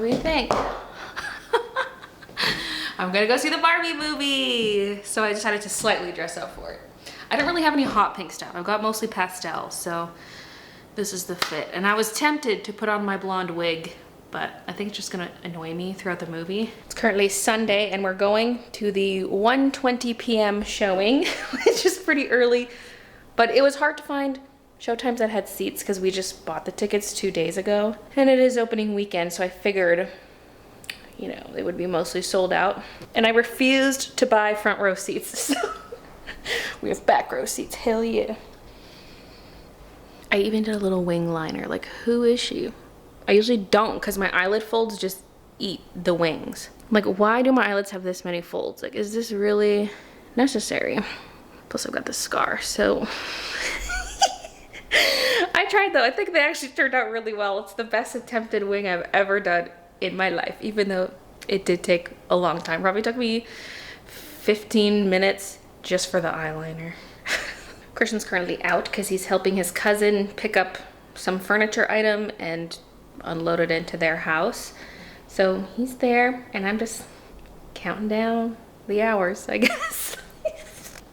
do we think? I'm gonna go see the Barbie movie. So I decided to slightly dress up for it. I don't really have any hot pink stuff. I've got mostly pastel, so this is the fit. And I was tempted to put on my blonde wig, but I think it's just gonna annoy me throughout the movie. It's currently Sunday and we're going to the 1:20 p.m. showing, which is pretty early, but it was hard to find showtimes that had seats because we just bought the tickets 2 days ago. And it is opening weekend, so I figured, you know, it would be mostly sold out. And I refused to buy front row seats, so we have back row seats, hell yeah. I even did a little wing liner, like who is she? I usually don't because my eyelid folds just eat the wings. Like, why do my eyelids have this many folds? Like, is this really necessary? Plus I've got the scar, so. I tried though, I think they actually turned out really well. It's the best attempted wing I've ever done in my life, even though it did take a long time. Probably took me 15 minutes just for the eyeliner. Christian's currently out because he's helping his cousin pick up some furniture item and unload it into their house. So he's there and I'm just counting down the hours, I guess.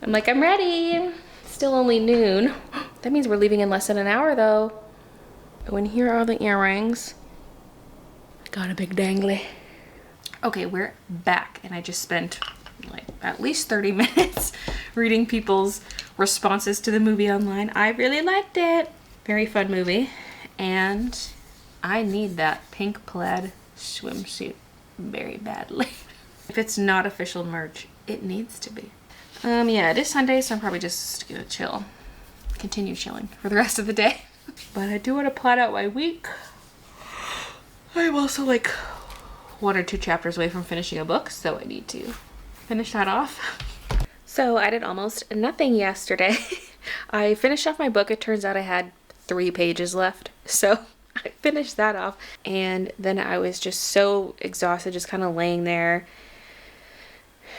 I'm like, I'm ready. Still only noon. That means we're leaving in less than an hour though. Oh, and here are the earrings. Got a big dangly. Okay, we're back and I just spent like at least 30 minutes reading people's responses to the movie online. I really liked it. Very fun movie. And I need that pink plaid swimsuit very badly. If it's not official merch, it needs to be. Yeah, it is Sunday, so I'm probably just gonna chill. Continue chilling for the rest of the day. But I do want to plot out my week. I'm also like 1 or 2 chapters away from finishing a book, so I need to finish that off. So I did almost nothing yesterday. I finished off my book. It turns out I had 3 pages left. So I finished that off. And then I was just so exhausted, just kind of laying there,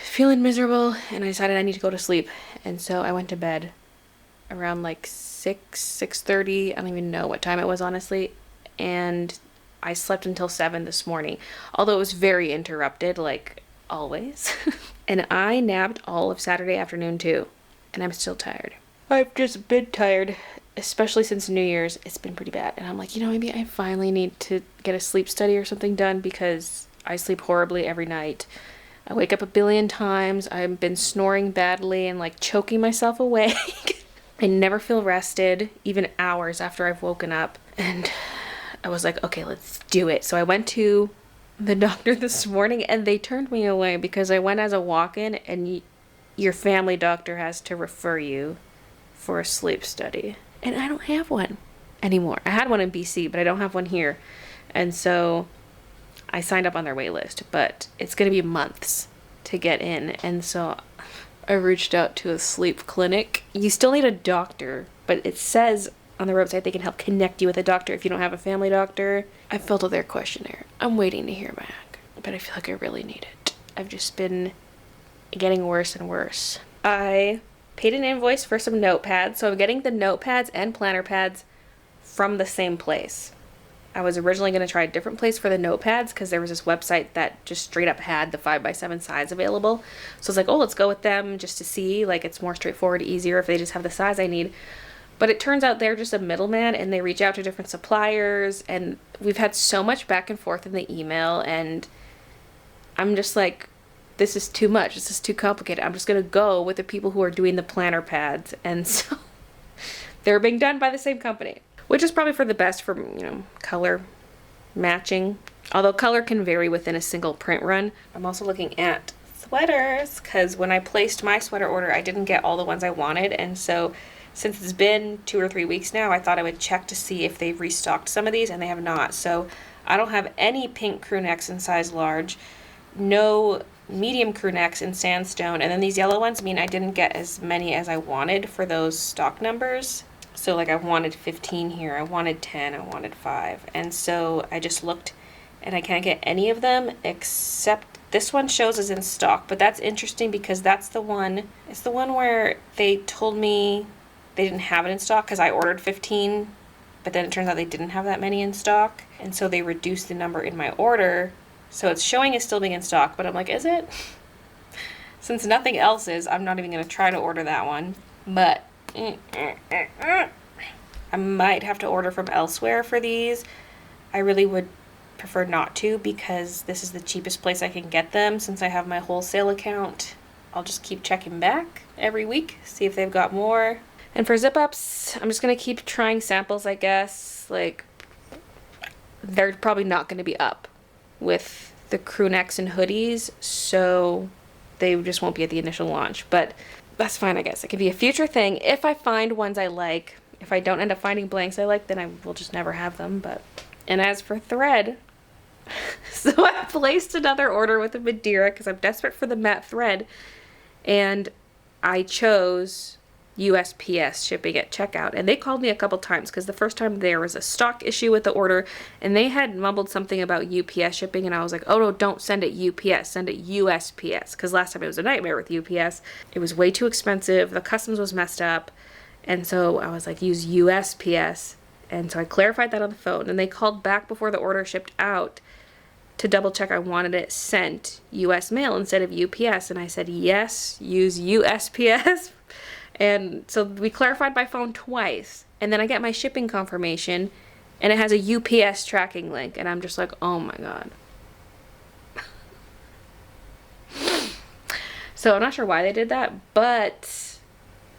feeling miserable. And I decided I need to go to sleep. And so I went to bed around like 6:30. I don't even know what time it was, honestly. And I slept until 7 this morning. Although it was very interrupted, like always. And I napped all of Saturday afternoon too, and I'm still tired. I've just been tired, especially since New Year's. It's been pretty bad, and I'm like, you know, maybe I finally need to get a sleep study or something done because I sleep horribly every night. I wake up a billion times. I've been snoring badly and like choking myself awake. I never feel rested, even hours after I've woken up. And I was like, okay, let's do it. So I went to the doctor this morning and they turned me away because I went as a walk-in and your family doctor has to refer you for a sleep study. And I don't have one anymore. I had one in BC, but I don't have one here. And so I signed up on their wait list, but it's going to be months to get in. And so I reached out to a sleep clinic. You still need a doctor, but it says on their website they can help connect you with a doctor if you don't have a family doctor. I filled out their questionnaire. I'm waiting to hear back, but I feel like I really need it. I've just been getting worse and worse. I paid an invoice for some notepads, so I'm getting the notepads and planner pads from the same place. I was originally going to try a different place for the notepads because there was this website that just straight up had the 5x7 size available. So I was like, oh, let's go with them just to see. Like, it's more straightforward, easier if they just have the size I need. But it turns out they're just a middleman and they reach out to different suppliers. And we've had so much back and forth in the email. And I'm just like, this is too much. This is too complicated. I'm just going to go with the people who are doing the planner pads. And so they're being done by the same company, which is probably for the best for, you know, color matching. Although color can vary within a single print run. I'm also looking at sweaters because when I placed my sweater order, I didn't get all the ones I wanted. And so since it's been 2 or 3 weeks now, I thought I would check to see if they've restocked some of these, and they have not. So I don't have any pink crew necks in size large, no medium crew necks in sandstone, and then these yellow ones mean I didn't get as many as I wanted for those stock numbers. So like I wanted 15 here, I wanted 10, I wanted 5. And so I just looked and I can't get any of them except this one shows as in stock. But that's interesting because that's the one, it's the one where they told me they didn't have it in stock because I ordered 15 but then it turns out they didn't have that many in stock, and so they reduced the number in my order. So it's showing as still being in stock, but I'm like, is it? Since nothing else is, I'm not even going to try to order that one. But I might have to order from elsewhere for these. I really would prefer not to, because this is the cheapest place I can get them since I have my wholesale account. I'll just keep checking back every week, see if they've got more. And for zip ups, I'm just going to keep trying samples, I guess. Like, they're probably not going to be up with the crew necks and hoodies, so they just won't be at the initial launch. But that's fine, I guess. It could be a future thing. If I find ones I like, if I don't end up finding blanks I like, then I will just never have them. But, and as for thread, so I placed another order with a Madeira because I'm desperate for the matte thread, and I chose USPS shipping at checkout, and they called me a couple times because the first time there was a stock issue with the order, and they had mumbled something about UPS shipping, and I was like, oh no, don't send it UPS, send it USPS, because last time it was a nightmare with UPS. It was way too expensive, the customs was messed up, and so I was like, use USPS. And so I clarified that on the phone, and they called back before the order shipped out to double check I wanted it sent US mail instead of UPS, and I said yes, use USPS. And so we clarified by phone twice, and then I get my shipping confirmation, and it has a UPS tracking link, and I'm just like, oh my god. So I'm not sure why they did that, but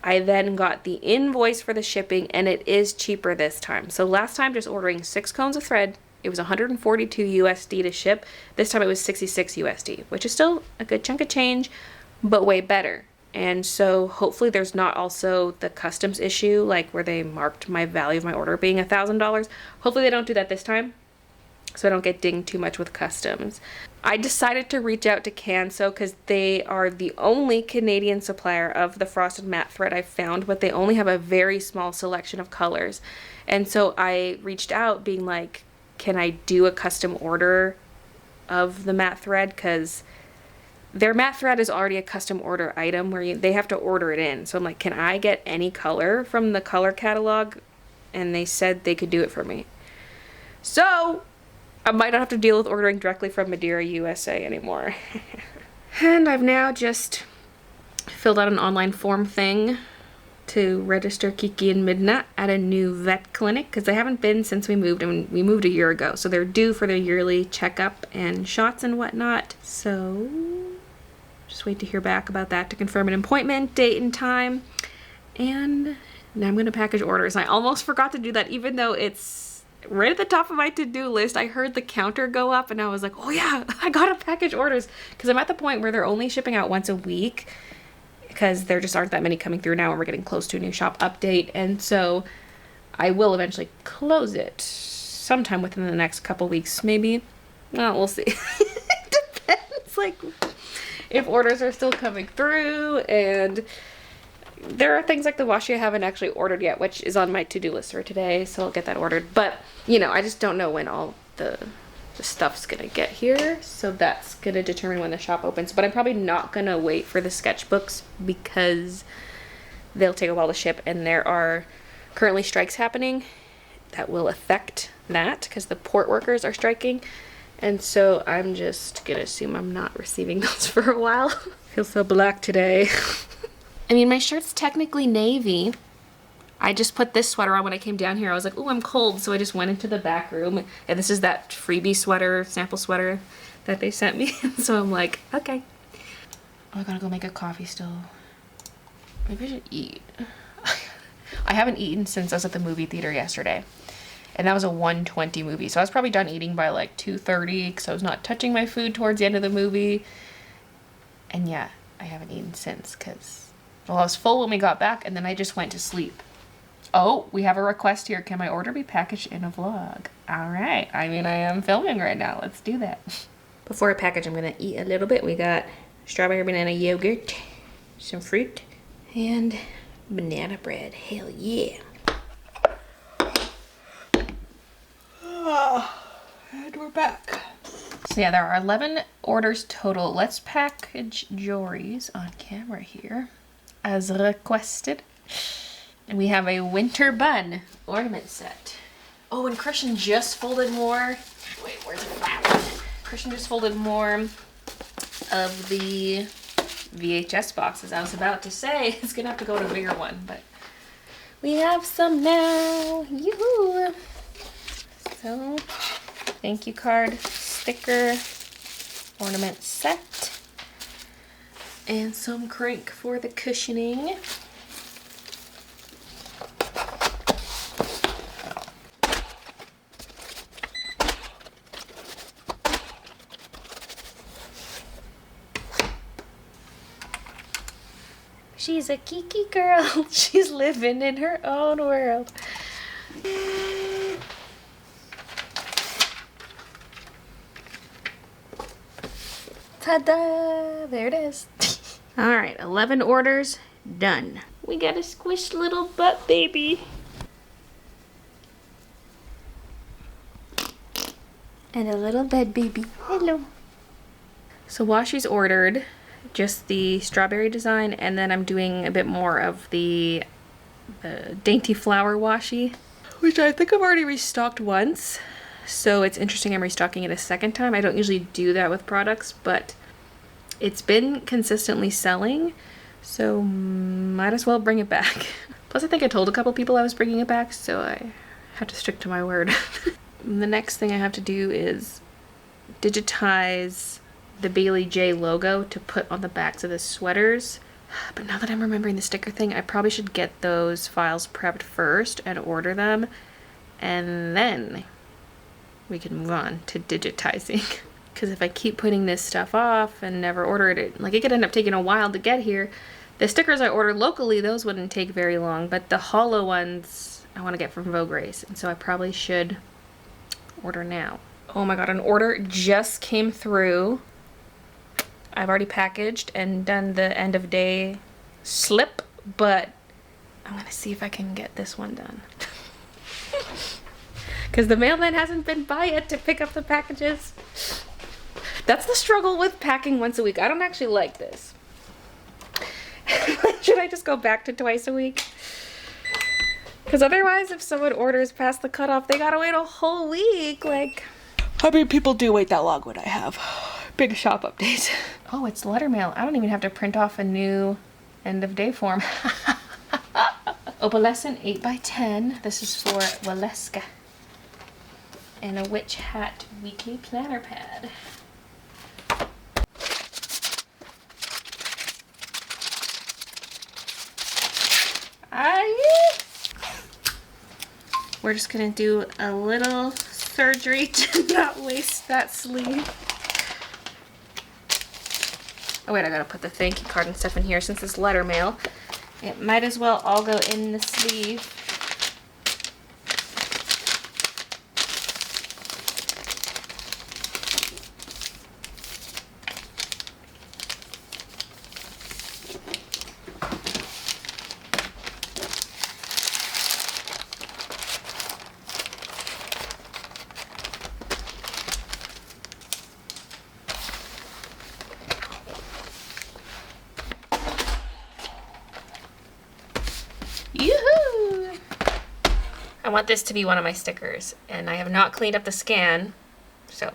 I then got the invoice for the shipping, and it is cheaper this time. So last time, just ordering 6 cones of thread, it was 142 USD to ship. This time it was 66 USD, which is still a good chunk of change, but way better. And so hopefully there's not also the customs issue, like where they marked my value of my order being $1,000. Hopefully they don't do that this time, so I don't get dinged too much with customs. I decided to reach out to Canso because they are the only Canadian supplier of the frosted matte thread I've found, but they only have a very small selection of colors. And so I reached out being like, can I do a custom order of the matte thread? Because their matte thread is already a custom order item where they have to order it in. So I'm like, can I get any color from the color catalog? And they said they could do it for me. So I might not have to deal with ordering directly from Madeira USA anymore. And I've now just filled out an online form thing to register Kiki and Midna at a new vet clinic because they haven't been since we moved, and we moved a year ago. So they're due for their yearly checkup and shots and whatnot. So just wait to hear back about that to confirm an appointment, date and time. And now I'm going to package orders. I almost forgot to do that, even though it's right at the top of my to-do list. I heard the counter go up and I was like, oh yeah, I got to package orders, because I'm at the point where they're only shipping out once a week because there just aren't that many coming through now, and we're getting close to a new shop update. And so I will eventually close it sometime within the next couple weeks, maybe. Well, we'll see. It depends, like, if orders are still coming through, and there are things like the washi I haven't actually ordered yet, which is on my to-do list for today, so I'll get that ordered. But, you know, I just don't know when all the stuff's gonna get here, so that's gonna determine when the shop opens. But I'm probably not gonna wait for the sketchbooks because they'll take a while to ship, and there are currently strikes happening that will affect that because the port workers are striking. And so I'm just gonna assume I'm not receiving those for a while. Feel so black today. I mean, my shirt's technically navy. I just put this sweater on when I came down here. I was like, oh, I'm cold. So I just went into the back room. And this is that freebie sweater, sample sweater that they sent me. So I'm like, okay. Oh, I gotta go make a coffee still. Maybe I should eat. I haven't eaten since I was at the movie theater yesterday. And that was a 1:20 movie. So I was probably done eating by like 2:30 because I was not touching my food towards the end of the movie. And yeah, I haven't eaten since because, well, I was full when we got back and then I just went to sleep. Oh, we have a request here. Can my order be packaged in a vlog? All right. I mean, I am filming right now. Let's do that. Before I package, I'm going to eat a little bit. We got strawberry banana yogurt, some fruit, and banana bread. Hell yeah. And we're back. So yeah, there are 11 orders total. Let's package Jory's on camera here as requested. And we have a winter bun ornament set. Oh, and Christian just folded more. Wait, where's the flap? Christian just folded more of the VHS boxes. I was about to say it's gonna have to go to a bigger one, but we have some now. Yoo-hoo! So, thank you card, sticker, ornament set, and some crank for the cushioning. She's a kiki girl. She's living in her own world. Ta-da! There it is. All right, 11 orders done. We got a squished little butt baby. And a little bed baby. Hello. So washi's ordered just the strawberry design, and then I'm doing a bit more of the dainty flower washi, which I think I've already restocked once. So it's interesting I'm restocking it a second time. I don't usually do that with products, but it's been consistently selling, so might as well bring it back. Plus I think I told a couple people I was bringing it back, so I have to stick to my word. The next thing I have to do is digitize the Baylee J logo to put on the backs of the sweaters. But now that I'm remembering the sticker thing, I probably should get those files prepped first and order them, and then we can move on to digitizing. Because if I keep putting this stuff off and never order it, like it could end up taking a while to get here. The stickers I ordered locally, those wouldn't take very long, but the hollow ones I want to get from Vogue Race, and so I probably should order now. Oh my god, an order just came through. I've already packaged and done the end of day slip, but I'm gonna see if I can get this one done. Because the mailman hasn't been by yet to pick up the packages. That's the struggle with packing once a week. I don't actually like this. Should I just go back to twice a week? Because otherwise, if someone orders past the cutoff, they gotta wait a whole week. Like, I mean, people do wait that long when I have big shop updates. Oh, it's letter mail. I don't even have to print off a new end of day form. Opalescent 8x10. This is for Waleska. And a witch hat weekly planner pad. We're just gonna do a little surgery to not waste that sleeve. Oh wait, I gotta put the thank you card and stuff in here since it's letter mail. It might as well all go in the sleeve. Yoo-hoo! I want this to be one of my stickers, and I have not cleaned up the scan, so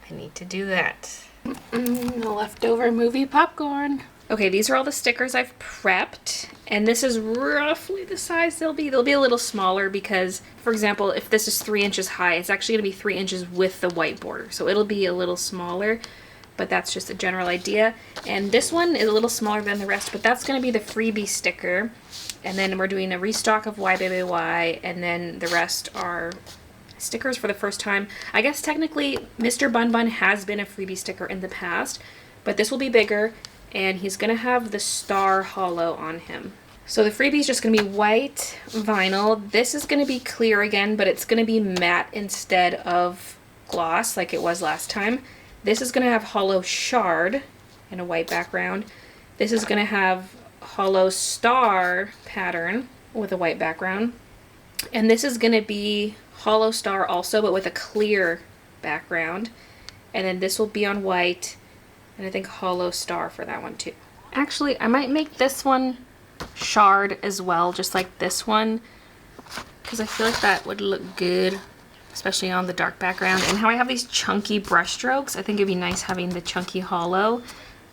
I need to do that. The leftover movie popcorn. Okay, these are all the stickers I've prepped, and this is roughly the size they'll be. They'll be a little smaller because, for example, if this is 3 inches high, it's actually going to be 3 inches with the white border, so it'll be a little smaller, but that's just a general idea. And this one is a little smaller than the rest, but that's going to be the freebie sticker. And then we're doing a restock of Why Baby Why, and then the rest are stickers for the first time. I guess technically Mr. Bun Bun has been a freebie sticker in the past, but this will be bigger, and he's gonna have the star hollow on him. So the freebie is just gonna be white vinyl. This is gonna be clear again, but it's gonna be matte instead of gloss like it was last time. This is gonna have hollow shard and a white background. This is gonna have hollow star pattern with a white background, and this is going to be hollow star also, but with a clear background, and then this will be on white, and I think hollow star for that one too. Actually, I might make this one shard as well, just like this one, because I feel like that would look good especially on the dark background. And how I have these chunky brush strokes, I think it'd be nice having the chunky hollow.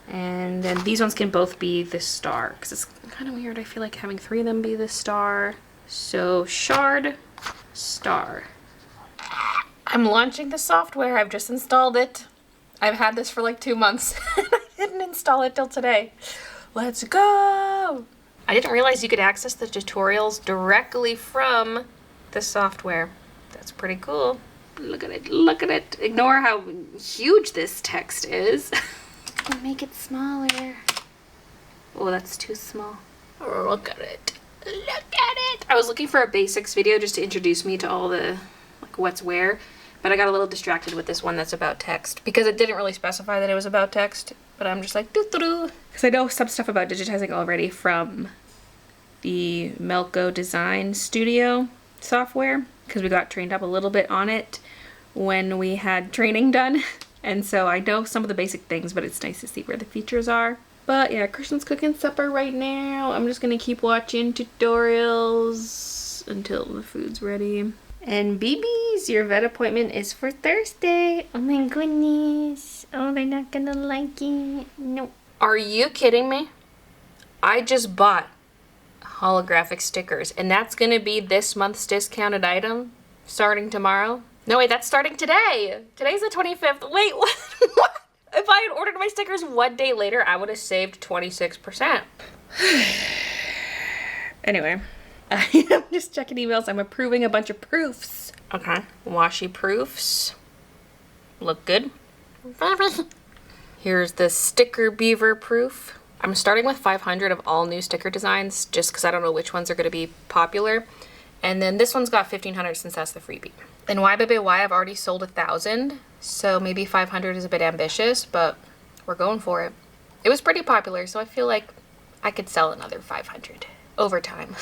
And then these ones can both be the star, because it's kind of weird. I feel like having 3 of them be the star. So shard, star. I'm launching the software. I've just installed it. I've had this for like 2 months. I didn't install it till today. Let's go. I didn't realize you could access the tutorials directly from the software. That's pretty cool. Look at it, look at it. Ignore how huge this text is. Make it smaller. Oh, that's too small. Oh, look at it. Look at it. I was looking for a basics video just to introduce me to all the like what's where, but I got a little distracted with this one that's about text because it didn't really specify that it was about text, but I'm just like doo-doo-doo. Because I know some stuff about digitizing already from the Melco Design Studio software because we got trained up a little bit on it when we had training done. And so I know some of the basic things, but it's nice to see where the features are. But yeah, Christian's cooking supper right now. I'm just gonna keep watching tutorials until the food's ready. And babies, your vet appointment is for Thursday. Oh my goodness. Oh, they're not gonna like it. No. Are you kidding me? I just bought holographic stickers, and that's gonna be this month's discounted item starting tomorrow. No, wait, that's starting today. Today's the 25th. Wait, what? What? If I had ordered my stickers 1 day later, I would have saved 26%. Anyway, I'm just checking emails. I'm approving a bunch of proofs. Okay, washi proofs. Look good. Here's the sticker beaver proof. I'm starting with 500 of all new sticker designs just because I don't know which ones are going to be popular. And then this one's got 1,500 since that's the freebie. And why baby why I've already sold 1,000, so maybe 500 is a bit ambitious, but we're going for it. It was pretty popular, so I feel like I could sell another 500 over time.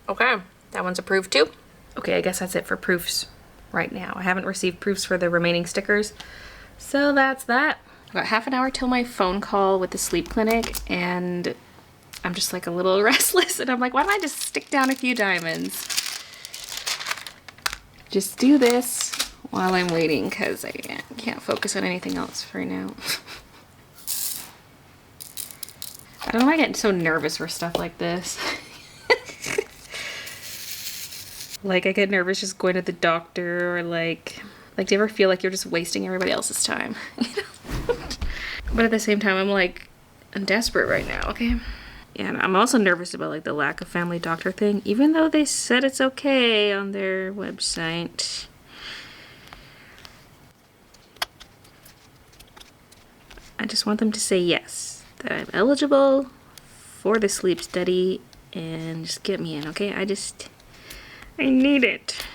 Okay, that one's approved too. Okay, I guess that's it for proofs right now. I haven't received proofs for the remaining stickers, so that's that. I've got half an hour till my phone call with the sleep clinic, and I'm just like a little restless, and I'm like, why don't I just stick down a few diamonds? Just do this while I'm waiting because I can't focus on anything else for now. I don't know why I get so nervous for stuff like this. Like I get nervous just going to the doctor or like do you ever feel like you're just wasting everybody else's time? But at the same time, I'm desperate right now, okay? Yeah, and I'm also nervous about like the lack of family doctor thing, even though they said it's okay on their website. I just want them to say yes, that I'm eligible for the sleep study and just get me in, okay? I need it.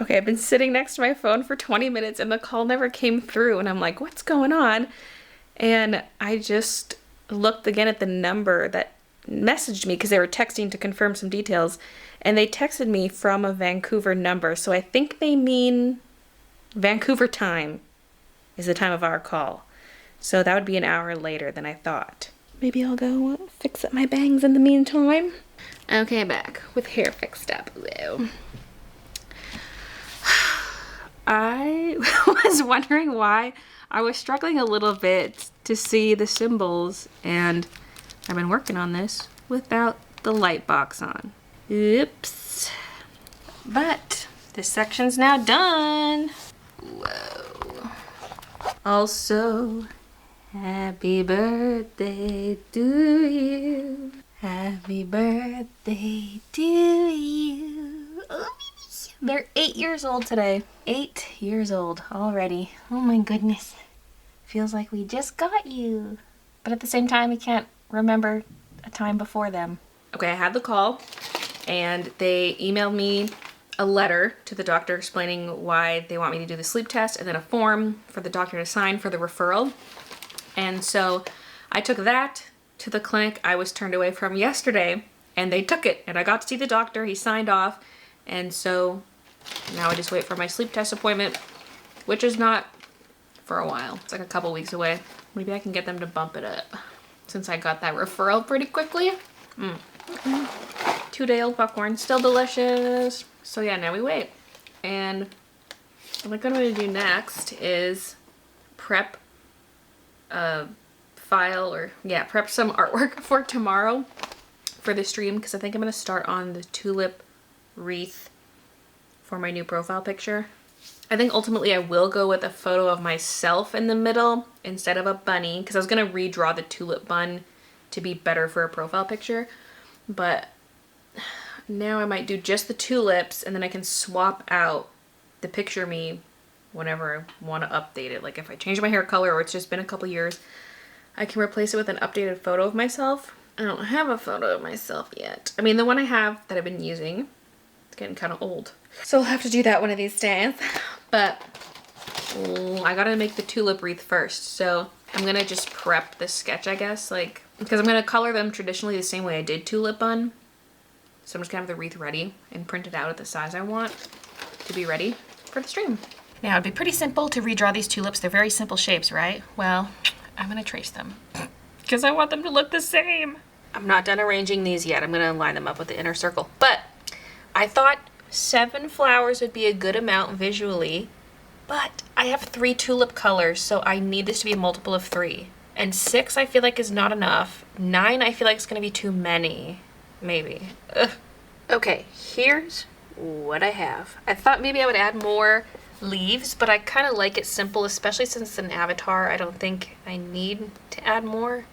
Okay, I've been sitting next to my phone for 20 minutes and the call never came through and I'm like, what's going on? And I just looked again at the number that messaged me because they were texting to confirm some details, and they texted me from a Vancouver number. So I think they mean Vancouver time is the time of our call. So that would be an hour later than I thought. Maybe I'll go fix up my bangs in the meantime. Okay, back with hair fixed up. Ew. I was wondering why I was struggling a little bit to see the symbols, and I've been working on this without the light box on. Oops. But this section's now done. Whoa. Also, happy birthday to you. Happy birthday to you. Oh, they're 8 years old today. 8 years old already. Oh my goodness. feels like we just got you. But at the same time, you can't remember a time before them. Okay, I had the call and they emailed me a letter to the doctor explaining why they want me to do the sleep test and then a form for the doctor to sign for the referral. And so I took that to the clinic I was turned away from yesterday, and they took it and I got to see the doctor. He signed off. And so now I just wait for my sleep test appointment, which is not for a while. It's like a couple weeks away. Maybe I can get them to bump it up since I got that referral pretty quickly. 2-day-old popcorn, still delicious. So yeah, now we wait. And what I'm gonna do next is prep a file prep some artwork for tomorrow for the stream, because I think I'm gonna start on the tulip wreath for my new profile picture. I think ultimately I will go with a photo of myself in the middle instead of a bunny, because I was gonna redraw the tulip bun to be better for a profile picture, but now I might do just the tulips and then I can swap out the picture of me whenever I want to update it. Like if I change my hair color or it's just been a couple years, I can replace it with an updated photo of myself. I don't have a photo of myself yet. I mean, the one I have that I've been using, it's getting kind of old. So I'll have to do that one of these days. But I gotta make the tulip wreath first. So I'm gonna just prep the sketch, I guess, like, because I'm gonna color them traditionally the same way I did tulip bun. So I'm just gonna have the wreath ready and print it out at the size I want to be ready for the stream. Now it'd be pretty simple to redraw these tulips. They're very simple shapes, right? Well, I'm gonna trace them because I want them to look the same. I'm not done arranging these yet. I'm gonna line them up with the inner circle, but I thought 7 flowers would be a good amount visually, but I have 3 tulip colors, so I need this to be a multiple of 3. And 6 I feel like is not enough. 9 I feel like it's gonna be too many, maybe. Ugh. Okay, here's what I have. I thought maybe I would add more leaves, but I kind of like it simple, especially since it's an avatar. I don't think I need to add more.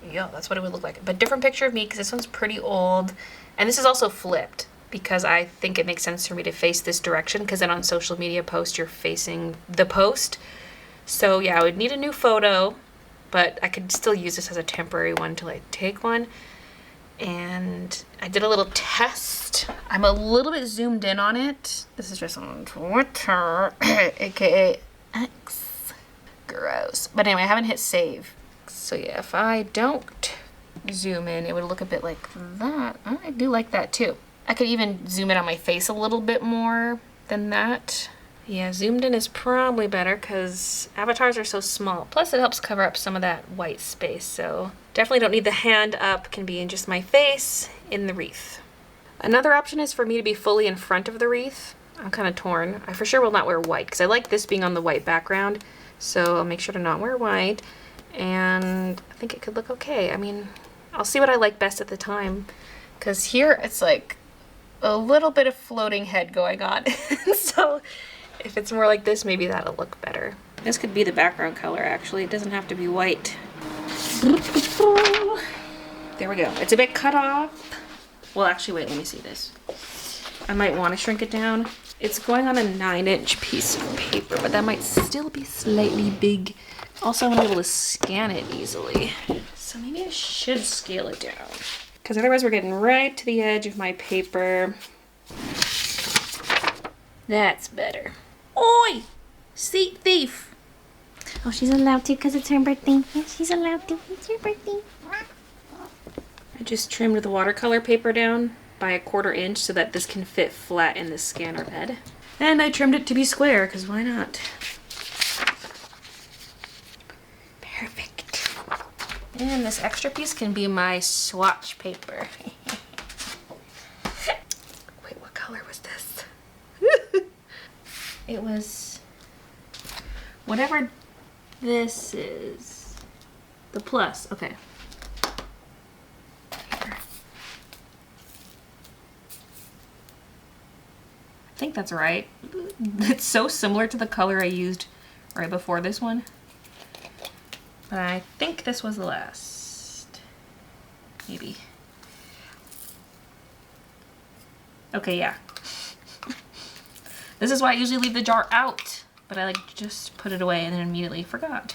Yeah, that's what it would look like. But different picture of me, because this one's pretty old. And this is also flipped, because I think it makes sense for me to face this direction, because then on social media post, you're facing the post. So yeah, I would need a new photo, but I could still use this as a temporary one till I take one. And I did a little test. I'm a little bit zoomed in on it. This is just on Twitter, aka X. Gross. But anyway, I haven't hit save. So yeah, if I don't zoom in, it would look a bit like that. I do like that too. I could even zoom in on my face a little bit more than that. Yeah, zoomed in is probably better because avatars are so small. Plus it helps cover up some of that white space, so definitely don't need the hand up. Can be in just my face in the wreath. Another option is for me to be fully in front of the wreath. I'm kind of torn. I for sure will not wear white because I like this being on the white background, so I'll make sure to not wear white. And I think it could look okay. I mean, I'll see what I like best at the time, because here it's like a little bit of floating head going on. So if it's more like this, maybe that'll look better. This could be the background color, actually. It doesn't have to be white. There we go. It's a bit cut off. Well, actually, wait, let me see this. I might want to shrink it down. It's going on a 9-inch piece of paper, but that might still be slightly big. Also, I want to be able to scan it easily. So maybe I should scale it down, because otherwise we're getting right to the edge of my paper. That's better. Oi! Seat thief! Oh, she's allowed to because it's her birthday. Yeah, she's allowed to. It's her birthday. I just trimmed the watercolor paper down by 1/4 inch so that this can fit flat in the scanner bed. And I trimmed it to be square, because why not? Perfect. And this extra piece can be my swatch paper. Wait, what color was this? It was whatever this is. The plus, okay. Here. I think that's right. It's so similar to the color I used right before this one. But I think this was the last. Maybe. Okay, yeah. This is why I usually leave the jar out, but I like just put it away and then immediately forgot.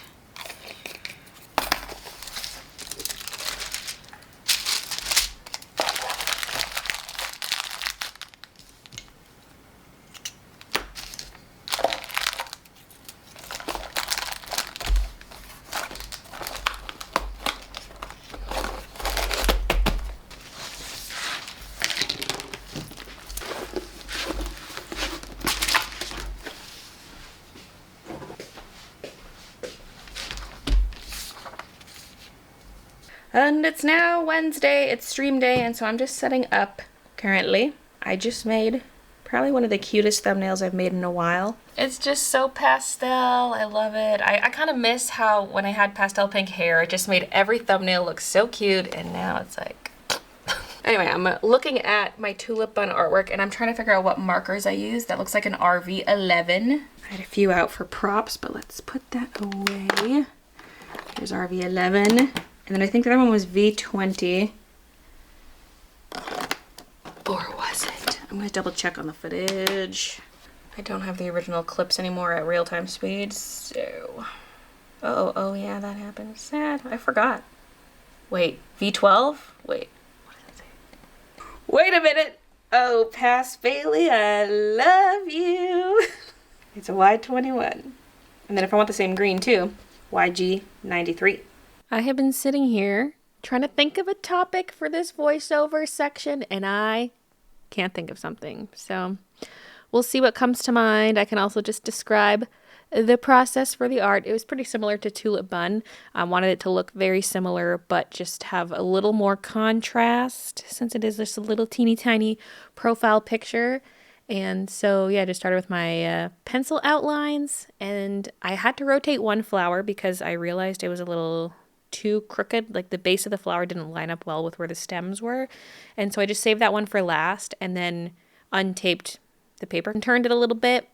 And it's now Wednesday, it's stream day, and so I'm just setting up currently. I just made probably one of the cutest thumbnails I've made in a while. It's just so pastel, I love it. I kind of miss how when I had pastel pink hair, it just made every thumbnail look so cute, and now it's like... Anyway, I'm looking at my tulip bun artwork, and I'm trying to figure out what markers I use. That looks like an RV11. I had a few out for props, but let's put that away. Here's RV11. And then I think the other one was V20. Or was it? I'm gonna double check on the footage. I don't have the original clips anymore at real-time speed, so... Oh yeah, that happened. Sad, I forgot. Wait, V12? Wait, what did it say? Wait a minute! Oh, past Baylee, I love you! It's a Y21. And then if I want the same green too, YG93. I have been sitting here trying to think of a topic for this voiceover section, and I can't think of something. So we'll see what comes to mind. I can also just describe the process for the art. It was pretty similar to Tulip Bun. I wanted it to look very similar, but just have a little more contrast since it is just a little teeny tiny profile picture. And so, yeah, I just started with my pencil outlines, and I had to rotate one flower because I realized it was a little too crooked. Like the base of the flower didn't line up well with where the stems were. And so I just saved that one for last and then untaped the paper and turned it a little bit.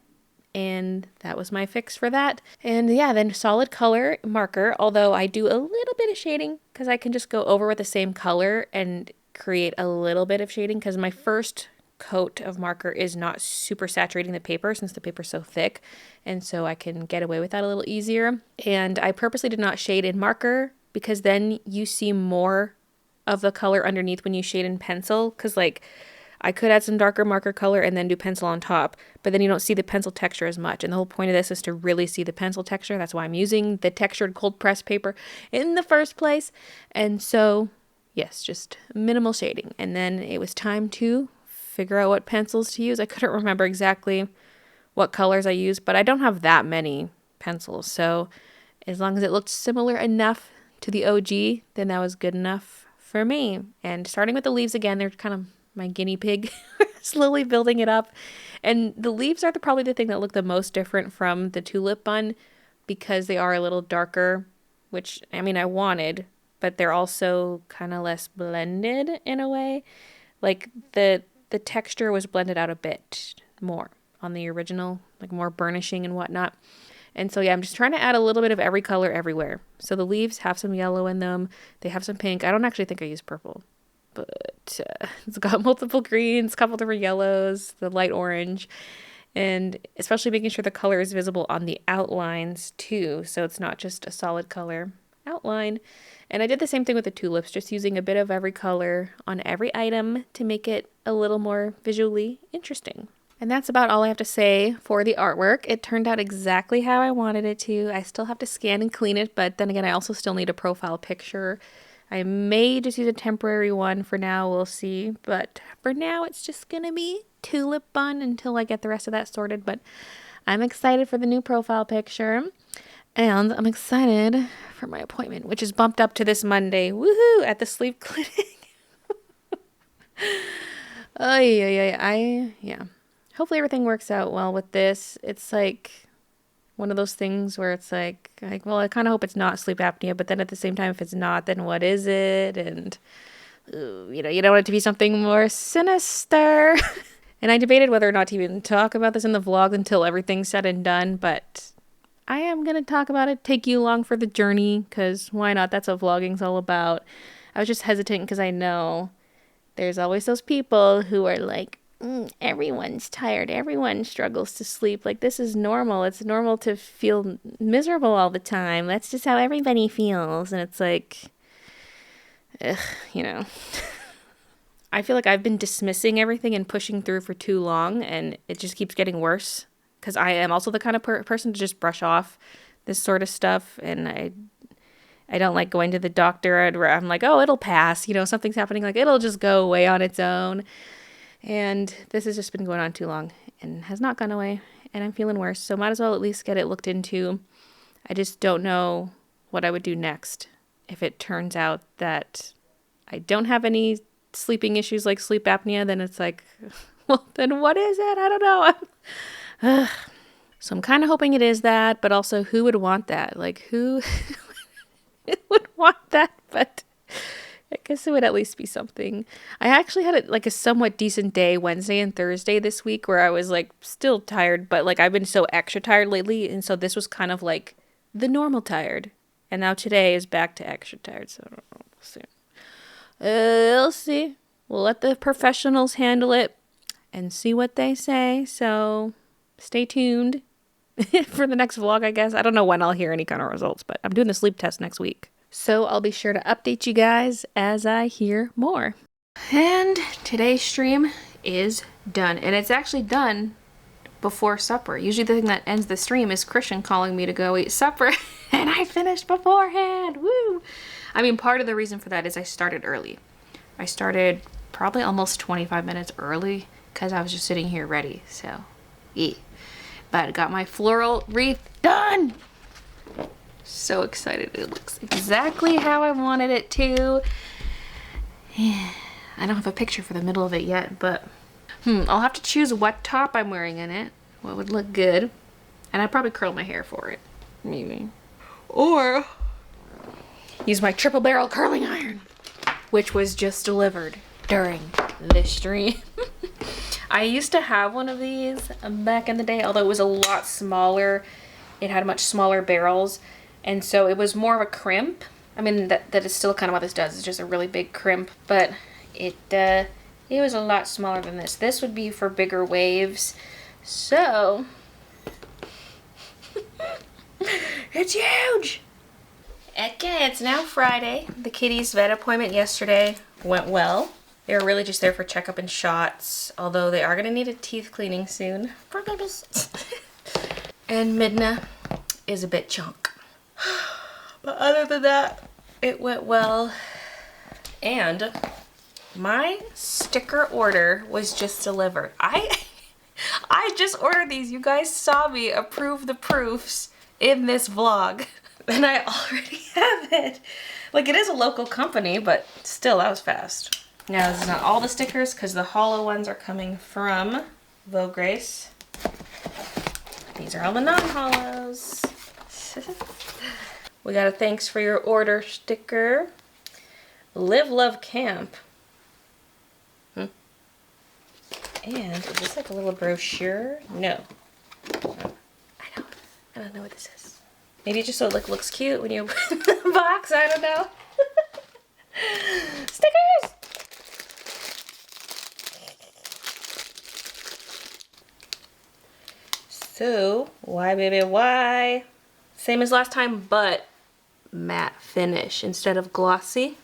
And that was my fix for that. And yeah, then solid color marker, although I do a little bit of shading because I can just go over with the same color and create a little bit of shading because my first coat of marker is not super saturating the paper since the paper's so thick. And so I can get away with that a little easier. And I purposely did not shade in marker because then you see more of the color underneath when you shade in pencil. Because like I could add some darker marker color and then do pencil on top, but then you don't see the pencil texture as much. And the whole point of this is to really see the pencil texture. That's why I'm using the textured cold press paper in the first place. And so, yes, just minimal shading. And then it was time to figure out what pencils to use. I couldn't remember exactly what colors I used, but I don't have that many pencils. So as long as it looked similar enough to the OG, then that was good enough for me. And starting with the leaves again, they're kind of my guinea pig, slowly building it up. And the leaves are probably the thing that look the most different from the tulip bun because they are a little darker, which I mean I wanted, but they're also kind of less blended in a way. Like the texture was blended out a bit more on the original, like more burnishing and whatnot. And so, yeah, I'm just trying to add a little bit of every color everywhere. So the leaves have some yellow in them. They have some pink. I don't actually think I use purple, but it's got multiple greens, a couple different yellows, the light orange, and especially making sure the color is visible on the outlines too. So it's not just a solid color outline. And I did the same thing with the tulips, just using a bit of every color on every item to make it a little more visually interesting. And that's about all I have to say for the artwork. It turned out exactly how I wanted it to. I still have to scan and clean it, but then again, I also still need a profile picture. I may just use a temporary one for now, we'll see. But for now, it's just gonna be tulip bun until I get the rest of that sorted. But I'm excited for the new profile picture. And I'm excited for my appointment, which is bumped up to this Monday. Woohoo! At the sleep clinic. Oh, yeah. Hopefully everything works out well with this. It's like one of those things where it's like well, I kind of hope it's not sleep apnea, but then at the same time, if it's not, then what is it? And, you don't want it to be something more sinister. And I debated whether or not to even talk about this in the vlog until everything's said and done, but I am going to talk about it, take you along for the journey, because why not? That's what vlogging's all about. I was just hesitant because I know there's always those people who are like, everyone's tired. Everyone struggles to sleep. Like, this is normal. It's normal to feel miserable all the time. That's just how everybody feels. And it's like, ugh, I feel like I've been dismissing everything and pushing through for too long, and it just keeps getting worse. Because I am also the kind of person to just brush off this sort of stuff. And I don't like going to the doctor where I'm like, oh, it'll pass. Something's happening. Like, it'll just go away on its own. And this has just been going on too long and has not gone away. And I'm feeling worse. So might as well at least get it looked into. I just don't know what I would do next If it turns out that I don't have any sleeping issues like sleep apnea, then it's like, well, then what is it? I don't know. So I'm kind of hoping it is that, but also who would want that? Like who would want that? But I guess it would at least be something. I actually had a somewhat decent day Wednesday and Thursday this week where I was like still tired, but like I've been so extra tired lately. And so this was kind of like the normal tired. And now today is back to extra tired. So I don't know. We'll see. We'll see. We'll let the professionals handle it and see what they say. So stay tuned for the next vlog, I guess. I don't know when I'll hear any kind of results, but I'm doing the sleep test next week. So I'll be sure to update you guys as I hear more. And today's stream is done. And it's actually done before supper. Usually the thing that ends the stream is Christian calling me to go eat supper. And I finished beforehand. Woo! I mean, part of the reason for that is I started early. I started probably almost 25 minutes early because I was just sitting here ready. So, yeah. But I got my floral wreath done. So excited. It looks exactly how I wanted it to. I don't have a picture for the middle of it yet, but I'll have to choose what top I'm wearing in it. What would look good. And I'd probably curl my hair for it. Maybe. Or use my triple barrel curling iron, which was just delivered during this stream. I used to have one of these back in the day, although it was a lot smaller. It had much smaller barrels, and so it was more of a crimp. I mean, that is still kind of what this does. It's just a really big crimp, but it was a lot smaller than this. This would be for bigger waves. So it's huge. Okay, it's now Friday. The kitty's vet appointment yesterday went well. They were really just there for checkup and shots, although they are going to need a teeth cleaning soon. Poor babies. And Midna is a bit chunk. But other than that, it went well. And my sticker order was just delivered. I just ordered these. You guys saw me approve the proofs in this vlog. And I already have it. Like, it is a local company, but still, that was fast. Now, this is not all the stickers because the hollow ones are coming from Grace. These are all the non-hollows. We got a thanks for your order sticker. Live Love Camp. And is this like a little brochure? No. I don't know what this is. Maybe just so it looks cute when you open the box. I don't know. Stickers! So, why baby, why? Same as last time, but matte finish instead of glossy.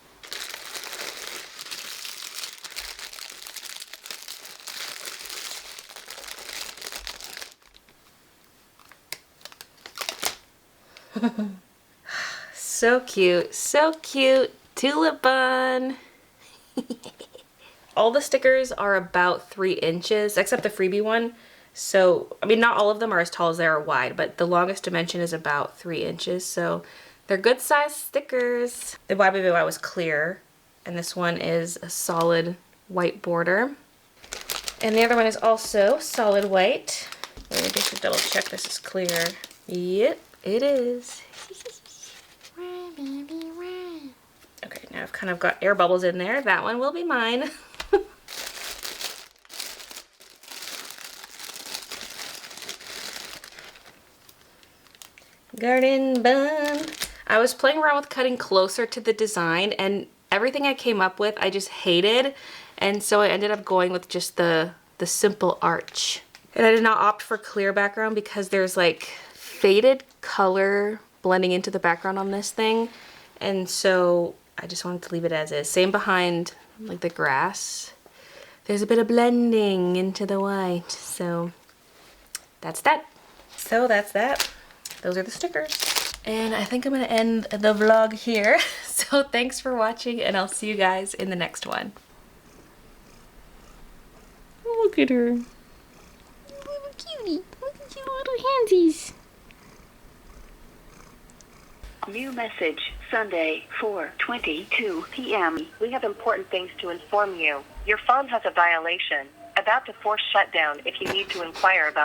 So cute, so cute. Tulip bun. All the stickers are about 3 inches, except the freebie one. So, I mean, not all of them are as tall as they are wide, but the longest dimension is about 3 inches. So, they're good size stickers. The Why Baby Why was clear, and this one is a solid white border. And the other one is also solid white. Let me just double check this is clear. Yep, it is. Okay, now I've kind of got air bubbles in there. That one will be mine. Garden bun. I was playing around with cutting closer to the design, and everything I came up with I just hated, and so I ended up going with just the simple arch. And I did not opt for clear background because there's like faded color blending into the background on this thing, and so I just wanted to leave it as is. Same behind like the grass. There's a bit of blending into the white, so that's that. So that's that. Those are the stickers. And I think I'm gonna end the vlog here. So thanks for watching, and I'll see you guys in the next one. Look at her. Little cutie. Look at your little handsies. New message, Sunday, 4:22 p.m. We have important things to inform you. Your phone has a violation. About to force shutdown if you need to inquire about